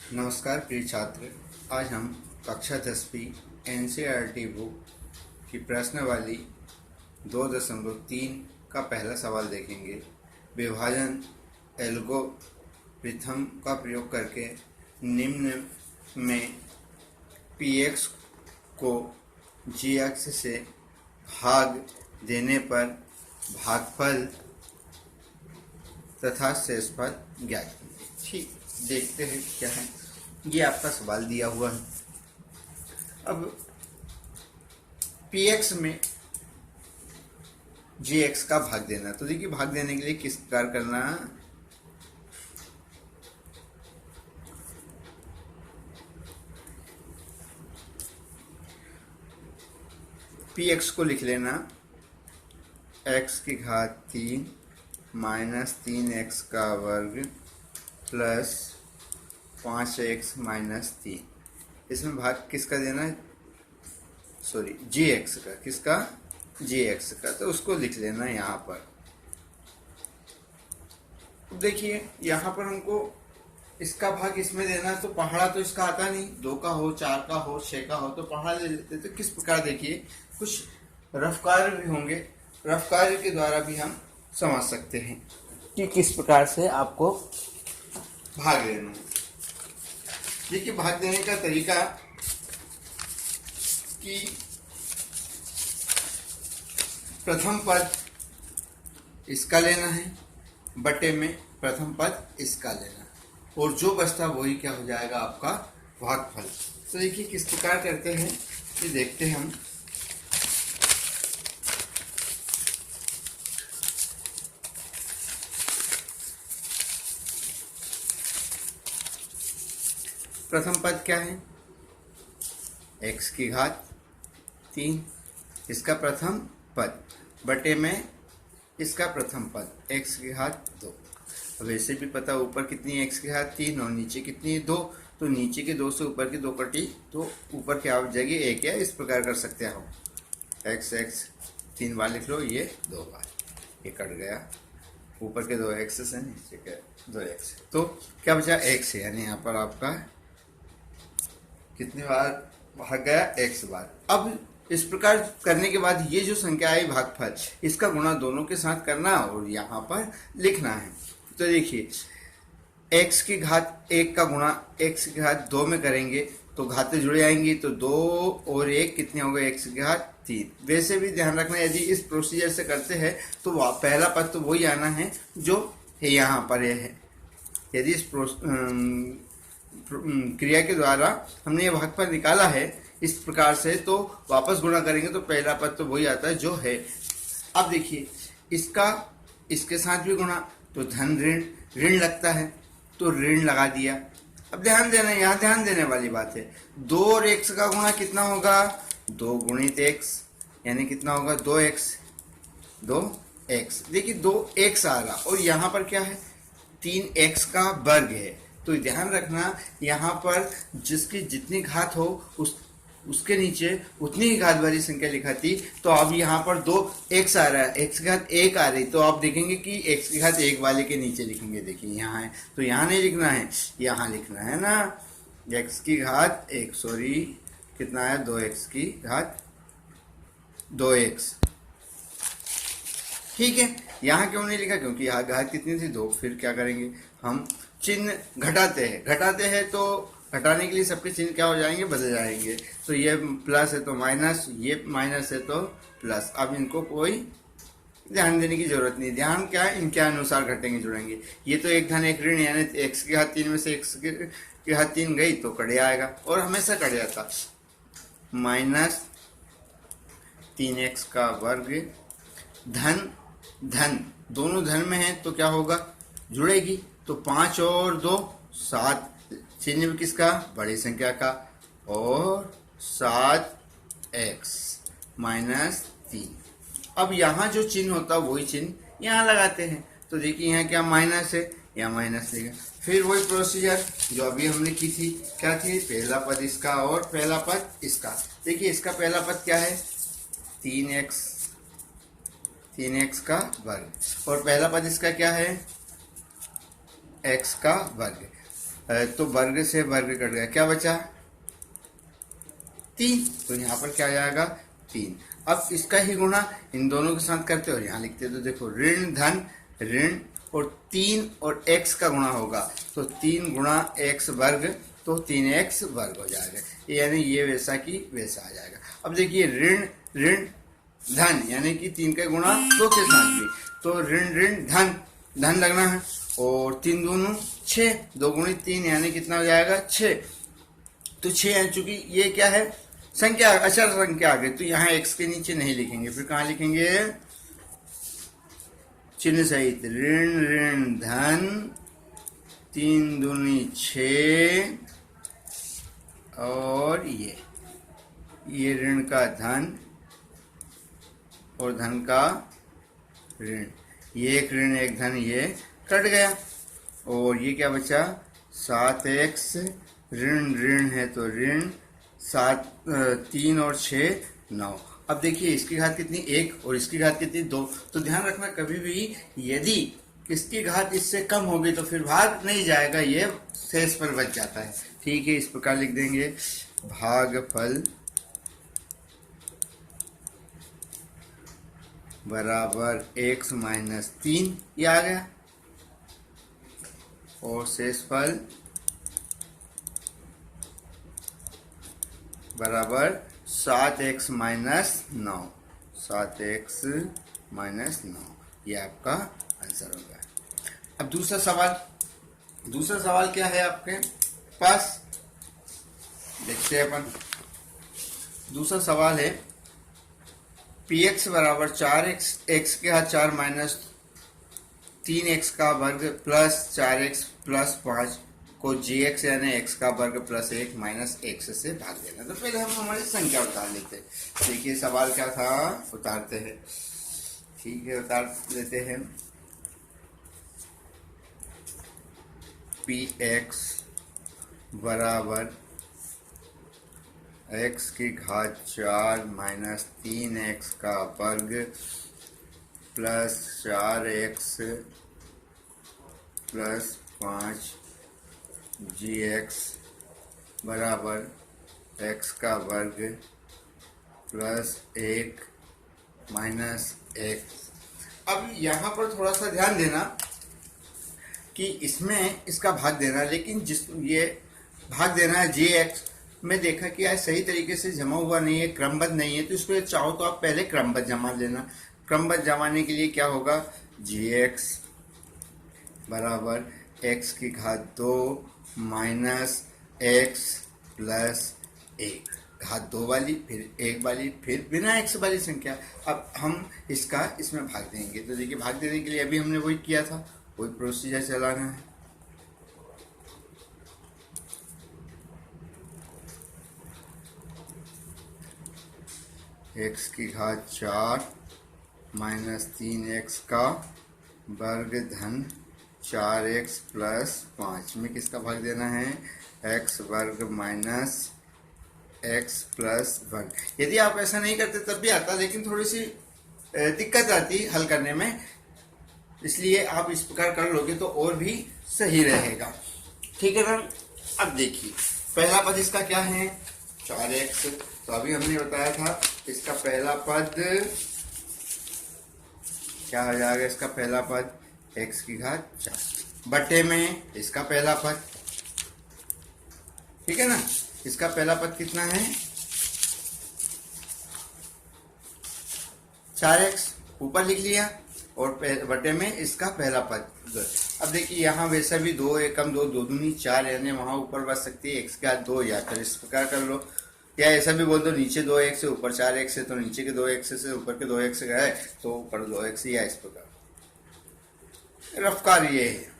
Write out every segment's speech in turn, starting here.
नमस्कार प्रिय छात्र। आज हम कक्षा 10वीं एनसीईआरटी बुक की प्रश्नावली 2.3 का पहला सवाल देखेंगे। विभाजन एल्गोरिथम का प्रयोग करके निम्न में px को gx से भाग देने पर भागफल तथा शेषफल ज्ञात कीजिए। ठीक, देखते हैं क्या है। ये आपका सवाल दिया हुआ है। अब px में gx का भाग देना, तो देखिए भाग देने के लिए किस प्रकार करना है। px को लिख लेना x की घात 3 माइनस 3x का वर्ग प्लस 5x माइनस 3। इसमें भाग किसका देना है, सॉरी gx का, किसका, gx का, तो उसको लिख लेना यहाँ पर। देखिए यहाँ पर हमको इसका भाग इसमें देना है, तो पहाड़ा तो इसका आता नहीं, 2 का हो, 4 का हो, 6 का हो, तो पहाड़ा ले लेते। तो किस प्रकार, देखिए कुछ रफ कार्य भी होंगे, रफ कार्य के द्वारा भी हम समझ सकते हैं कि किस प्रकार से आपको भाग लेना है। देखिए भाग देने का तरीका कि प्रथम पद इसका लेना है, बटे में प्रथम पद इसका लेना है, और जो बचता वही क्या हो जाएगा, आपका भागफल। तो देखिए किस प्रकार करते हैं कि देखते हैं हम। प्रथम पद क्या है, x की घात 3, इसका प्रथम पद, बटे में इसका प्रथम पद x की घात 2। अब ऐसे भी पता ऊपर कितनी x की घात 3 और नीचे कितनी है 2, तो नीचे के 2 से ऊपर की 2 कटी, तो ऊपर क्या हो जाएगी 1। या इस प्रकार कर सकते हैं हम, x 3 बार लिख लो, ये 2 बार, ये कट गया, ऊपर के 2 x से नीचे के 2 x, तो क्या बचा x, यानी यहाँ पर आपका कितनी बार भाग गया, x बार। अब इस प्रकार करने के बाद ये जो संख्या आई भागफल, इसका गुणा दोनों के साथ करना और यहाँ पर लिखना है। तो देखिए x की घात 1 का गुणा x की घात 2 में करेंगे तो घातें जुड़ जाएंगी, तो 2 और 1 कितने हो गए, x की घात 3। वैसे भी ध्यान रखना, यदि इस प्रोसीजर से करते हैं तो पहला पद तो वही आना है जो है यहाँ पर है। यदि इस क्रिया के द्वारा हमने ये भागफल निकाला है इस प्रकार से, तो वापस गुणा करेंगे तो पहला पद तो वही आता है जो है। अब देखिए इसका इसके साथ भी गुणा, तो धन ऋण ऋण लगता है, तो ऋण लगा दिया। अब ध्यान देना, यहाँ ध्यान देने वाली बात है, 2 और x का गुणा कितना होगा, 2 गुणित x, यानी कितना होगा 2x। देखिए 2x आ रहा, और यहाँ पर क्या है 3x का वर्ग है। तो ध्यान रखना, यहाँ पर जिसकी जितनी घात हो उसके नीचे उतनी ही घात वाली संख्या लिखाती। तो अब यहाँ पर 2x आ रहा है, x की घात 1 आ रही, तो आप देखेंगे कि x की घात 1 वाले के नीचे लिखेंगे। देखिए यहाँ है, तो यहाँ नहीं लिखना है, यहाँ लिखना है ना, x की घात 1, सॉरी कितना है 2x की घात 2x। ठीक है, यहाँ क्यों नहीं लिखा, क्योंकि यहाँ घात कितनी थी 2। फिर क्या करेंगे हम, चिन्ह घटाते हैं, तो घटाने के लिए सबके चिन्ह क्या हो जाएंगे, बदल जाएंगे। तो ये प्लस है तो माइनस, ये माइनस है तो प्लस। अब इनको कोई ध्यान देने की जरूरत नहीं, ध्यान क्या है, इनके अनुसार घटेंगे जुड़ेंगे। ये तो एक धन एक ऋण, यानी x की घात 3 में से x की घात 3 गई तो कट आएगा, और हमेशा कट जाता। माइनस 3x का वर्ग, धन धन दोनों धन में है तो क्या होगा, जुड़ेगी, तो 5 और 2 7, चिन्ह किसका, बड़ी संख्या का, और 7x माइनस 3। अब यहाँ जो चिन्ह होता है वही चिन्ह यहाँ लगाते हैं। तो देखिए यहाँ क्या माइनस है, यहाँ माइनस लेगा। फिर वही प्रोसीजर जो अभी हमने की थी, क्या थी, पहला पद इसका और पहला पद इसका। देखिए इसका पहला पद क्या है, 3x का वर्ग, और पहला पद इसका क्या है, x का वर्ग। तो वर्ग से वर्ग कट गया, क्या बचा 3। तो यहाँ पर क्या आ जाएगा 3। अब इसका ही गुणा इन दोनों के साथ करते और यहाँ लिखते तो देखो ऋण धन ऋण और 3 और x का गुणा होगा तो 3 गुणा x वर्ग तो 3x वर्ग हो जाएगा, यानी ये वैसा की वैसा आ जाएगा। अब देखिए ऋण ऋण धन यानी कि 3 का गुणा 2 के साथ भी, तो ऋण ऋण धन धन लगना है और 3 दूनी 6, 2 गुणित 3 यानी कितना हो जाएगा 6। तो 6 है, चूंकि ये क्या है संख्या अचर संख्या आ गई तो यहाँ x के नीचे नहीं लिखेंगे, फिर कहाँ लिखेंगे चिन्ह सहित ऋण ऋण धन 3 दूनी 6 और ये ऋण का धन और धन का ऋण, ये एक ऋण एक धन ये कट गया और ये क्या बचा 7x ऋण ऋण है तो ऋण 7 3 और 6 9। अब देखिए इसकी घात कितनी 1 और इसकी घात कितनी 2। तो ध्यान रखना कभी भी यदि इसकी घात इससे कम होगी तो फिर भाग नहीं जाएगा, ये शेष पर बच जाता है। ठीक है, इस प्रकार लिख देंगे भागफल बराबर x माइनस 3 ये आ गया और शेषफल बराबर 7x माइनस 9 7x माइनस 9 ये आपका आंसर होगा। अब दूसरा सवाल क्या है आपके पास, देखते हैं अपन। दूसरा सवाल है px बराबर 4x x के घात 4 माइनस 3x का वर्ग प्लस 4x प्लस 5 को gx यानी x का वर्ग प्लस 1 माइनस x से भाग देना। तो पहले हम हमारी संख्या उतार लेते हैं। देखिए सवाल क्या था, उतारते हैं। ठीक है, उतार लेते हैं। px बराबर x की घात 4 माइनस 3x का वर्ग प्लस 4x प्लस 5 gx बराबर x का वर्ग प्लस 1 माइनस x। अब यहाँ पर थोड़ा सा ध्यान देना कि इसमें इसका भाग देना, लेकिन जिस ये भाग देना है gx में देखा कि आज सही तरीके से जमा हुआ नहीं है, क्रमबद्ध नहीं है, तो इसको चाहो तो आप पहले क्रमबद्ध जमा लेना। क्रमबद्ध जमाने के लिए क्या होगा gx बराबर x की घात 2 माइनस x प्लस 1, घात 2 वाली फिर 1 वाली फिर बिना x वाली संख्या। अब हम इसका इसमें भाग देंगे। तो देखिए भाग देने के लिए अभी हमने वही किया था, वही प्रोसीजर चलाना है। x की घात 4 माइनस 3x का वर्ग धन 4x प्लस 5 में किसका भाग देना है x वर्ग माइनस x प्लस वर्ग। यदि आप ऐसा नहीं करते तब भी आता, लेकिन थोड़ी सी दिक्कत आती हल करने में, इसलिए आप इस प्रकार कर लोगे तो और भी सही रहेगा। ठीक है ना। अब देखिए पहला पद इसका क्या है 4x, तो अभी हमने बताया था इसका पहला पद क्या हो जाएगा, इसका पहला पद x की घात 4 बटे में इसका पहला पद। ठीक है ना, इसका पहला पद कितना है 4x, ऊपर लिख लिया, और बटे में इसका पहला पद। अब देखिए यहाँ वैसा भी 2 एकम 2 2 दूनी 4 यानी वहां ऊपर बच सकती है x के घात 2, या फिर इस प्रकार कर लो, या ऐसा भी बोल दो नीचे 2x से ऊपर 4x है तो नीचे के 2x से ऊपर के 2x गए तो ऊपर 2x, या इस प्रकार रफ्तार ये है।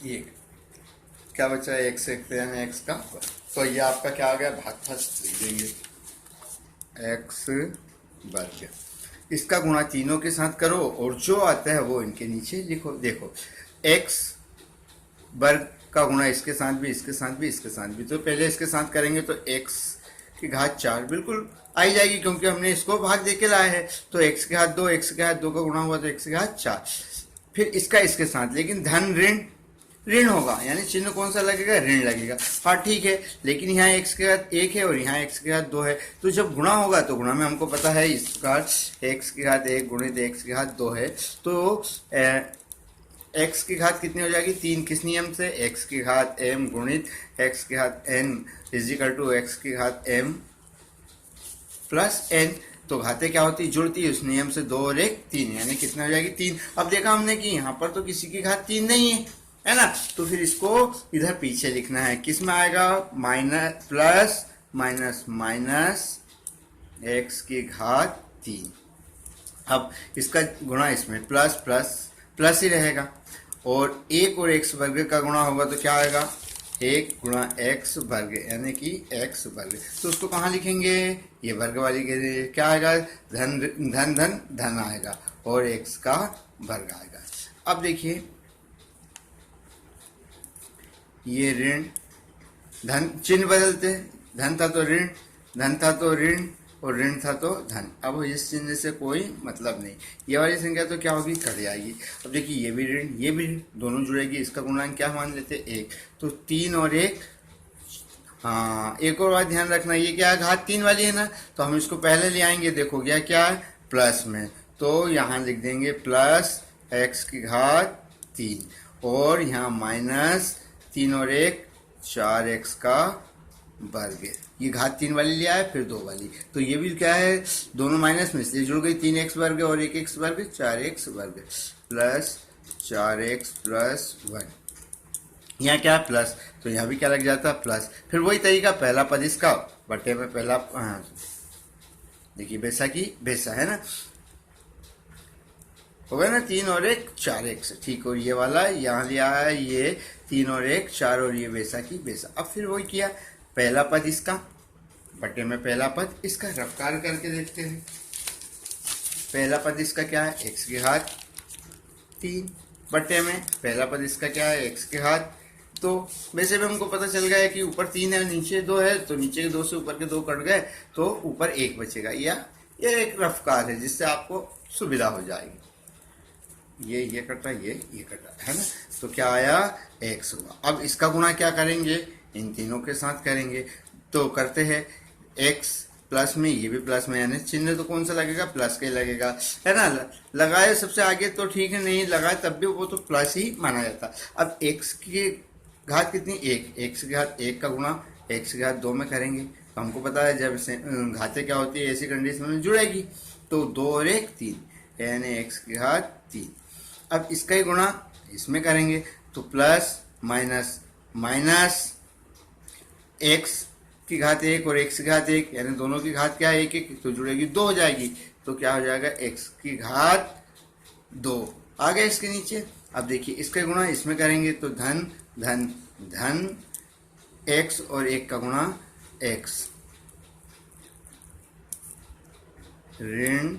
ये क्या बचा है x यानी x का, तो ये आपका क्या आ गया भागफल लिख देंगे x वर्ग। इसका गुणा तीनों के साथ करो और जो आता है वो इनके नीचे लिखो। देखो x वर्ग का गुणा इसके साथ भी इसके साथ भी इसके साथ भी, तो पहले इसके साथ करेंगे तो x की घात 4 बिल्कुल आई जाएगी क्योंकि हमने इसको भाग दे के लाए हैं। तो x के घात 2 का गुणा हुआ तो x की घात 4, फिर इसका इसके साथ, लेकिन धन ऋण ऋण होगा, यानी चिन्ह कौन सा लगेगा, ऋण लगेगा। हाँ ठीक है, लेकिन यहाँ x के घात 1 है और यहाँ x के घात 2 है, तो जब गुणा होगा तो गुणा में हमको पता है इस प्रकार x की घात 1 गुणित x की घात 2 है, तो x की घात कितनी हो जाएगी, 3। किस नियम से, x की घात m गुणित x की घात n is equal to x की घात m प्लस n। तो घातें क्या होती है, जुड़ती है, उस नियम से 2 और 1 3, यानी कितना हो जाएगी 3। अब देखा हमने कि यहाँ पर तो किसी की घात 3 नहीं है ना, तो फिर इसको इधर पीछे लिखना है, किस में आएगा, minus plus minus minus x की घात 3। अब इसका गुणा इसमें प्लस प्लस प्लस ही रहेगा, और 1 और x वर्ग का गुणा होगा तो क्या आएगा, 1 गुणा x वर्ग, यानी कि x वर्ग। तो उसको कहाँ लिखेंगे, ये वर्ग वाली के लिए क्या आएगा, धन धन धन धन आएगा और x का वर्ग आएगा। अब देखिए ये ऋण धन, चिन्ह बदलते, धन था तो ऋण, धन था तो ऋण और ऋण था तो धन। अब इस चिन्ह से कोई मतलब नहीं, ये वाली संख्या तो क्या होगी, कट जाएगी। अब देखिए ये भी ऋण ये भी ऋण, दोनों जुड़ेगी, इसका गुणांक क्या मान लेते, 1, तो 3 और 1। हाँ एक और बात ध्यान रखना, ये क्या है, घात 3 वाली है ना, तो हम इसको पहले ले आएंगे, देखो गया क्या है, प्लस में, तो यहाँ लिख देंगे प्लस x की घात 3 और यहाँ माइनस 3 और 1 4x का वर्ग। ये घात 3 वाली लिया है, फिर 2 वाली, तो ये भी क्या है, दोनों माइनस में इसलिए जुड़ गई, 3x वर्ग और 1x वर्ग 4x वर्ग प्लस 4x प्लस 1। यहाँ क्या है प्लस, तो यहाँ भी क्या लग जाता है प्लस, फिर वही तरीका, पहला पद इसका बटे में पहला, देखिए बेसा की बेसा है ना, हो गया ना, 3 और 1 4x, ठीक। और ये वाला यहाँ लिया है, ये 3 और 1 4 और ये बेसा की बेसा। अब फिर वही किया, पहला पद इसका बटे में पहला पद इसका, रफ्तार करके देखते हैं। पहला पद इसका क्या है, x की घात 3 बटे में पहला पद इसका क्या है, x की घात 2। वैसे भी हमको पता चल गया है कि ऊपर 3 है नीचे 2 है, तो नीचे के 2 से ऊपर के 2 कट गए तो ऊपर 1 बचेगा, या ये एक रफ्तार है जिससे आपको सुविधा हो जाएगी। ये कटा ये कटा है ना, तो क्या आया, x हुआ। अब इसका गुणा क्या करेंगे, इन तीनों के साथ करेंगे, तो करते हैं x प्लस में, ये भी प्लस में, यानी चिन्ह तो कौन सा लगेगा, प्लस का ही लगेगा, है ना। लगाए सबसे आगे तो ठीक है, नहीं लगाए तब भी वो तो प्लस ही माना जाता। अब x की घात कितनी, 1, x की घात 1 का गुणा x की घात 2 में करेंगे, तो हमको पता है जब घातें क्या होती है, ऐसी कंडीशन में जुड़ेगी, तो 2 और 1 3, यानी x की घात 3। अब इसका ही गुणा इसमें करेंगे, तो प्लस माइनस माइनस x की घात 1 और x की घात 1, यानी दोनों की घात क्या है, 1 1, तो जुड़ेगी 2 हो जाएगी, तो क्या हो जाएगा, x की घात 2 आ गया इसके नीचे। अब देखिए इसका गुणा इसमें करेंगे, तो धन धन धन x और 1 का गुणा x, ऋण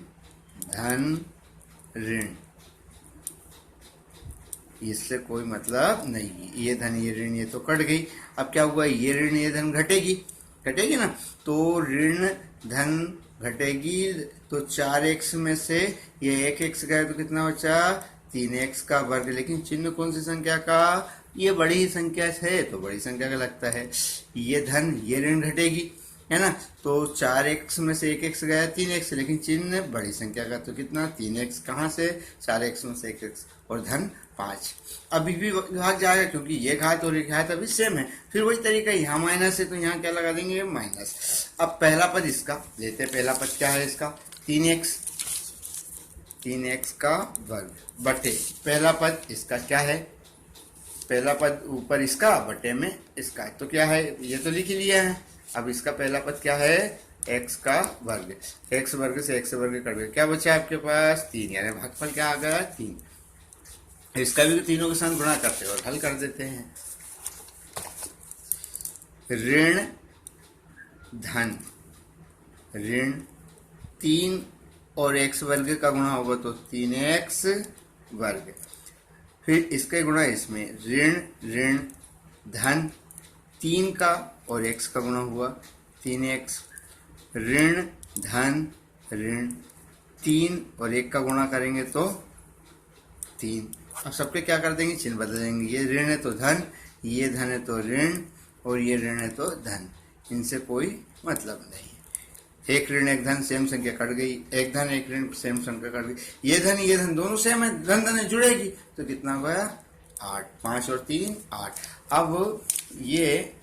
धन ऋण, इससे कोई मतलब नहीं, ये धन ये ऋण ये तो कट गई। अब क्या हुआ, ये ऋण ये धन घटेगी ना, तो ऋण धन घटेगी, तो 4x में से ये 1x गया तो कितना बचा, 3x का वर्ग। लेकिन चिन्ह कौन सी संख्या का, ये बड़ी संख्या है तो बड़ी संख्या का लगता है, ये धन ये ऋण घटेगी, है ना, तो 4x में से 1x गया 3x, लेकिन चिन्ह बड़ी संख्या का, तो कितना 3x कहाँ से, 4x में से 1x और धन 5। अभी भी भाग जाएगा क्योंकि ये घात और ये घात अभी सेम है। फिर वही तरीका, यहाँ माइनस है तो यहाँ क्या लगा देंगे, माइनस। अब पहला पद इसका लेते, पहला पद क्या है इसका, 3x का वर्ग बटे पहला पद इसका क्या है, पहला पद ऊपर इसका बटे में इसका, तो क्या है, ये तो लिख ही लिया है। अब इसका पहला पद क्या है, x का वर्ग, x वर्ग से x वर्ग कट गया, क्या बचा आपके पास, 3, यानी भागफल क्या आ गया, 3। इसका भी तीनों के साथ गुणा करते हैं और हल कर देते हैं। ऋण धन ऋण 3 और x वर्ग का गुणा होगा तो 3x वर्ग, फिर इसका गुणा इसमें, ऋण ऋण धन 3 का और x का गुणा हुआ 3x, ऋण धन ऋण 3 और 1 का गुणा करेंगे तो 3, अब सबके क्या कर देंगे, चिन्ह बदल देंगे। ये ऋण है तो धन, ये धन है तो ऋण, और ये ऋण है तो धन, इनसे कोई मतलब नहीं। एक ऋण एक धन सेम संख्या कट गई, एक धन एक ऋण सेम संख्या कट गई। ये धन दोनों सेम है, धन धन जुड़ेगी तो कितना हो गया 8, 5 और 3 8। अब ये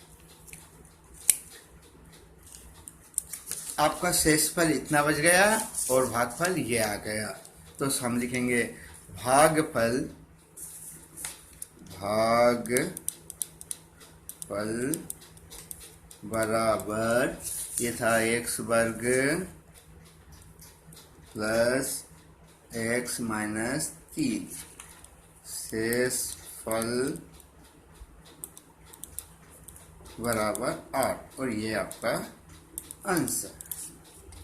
आपका शेषफल इतना बच गया और भागफल ये आ गया। तो हम लिखेंगे भागफल बराबर, ये था x वर्ग प्लस x माइनस 3, शेषफल बराबर 8, और ये आपका आंसर।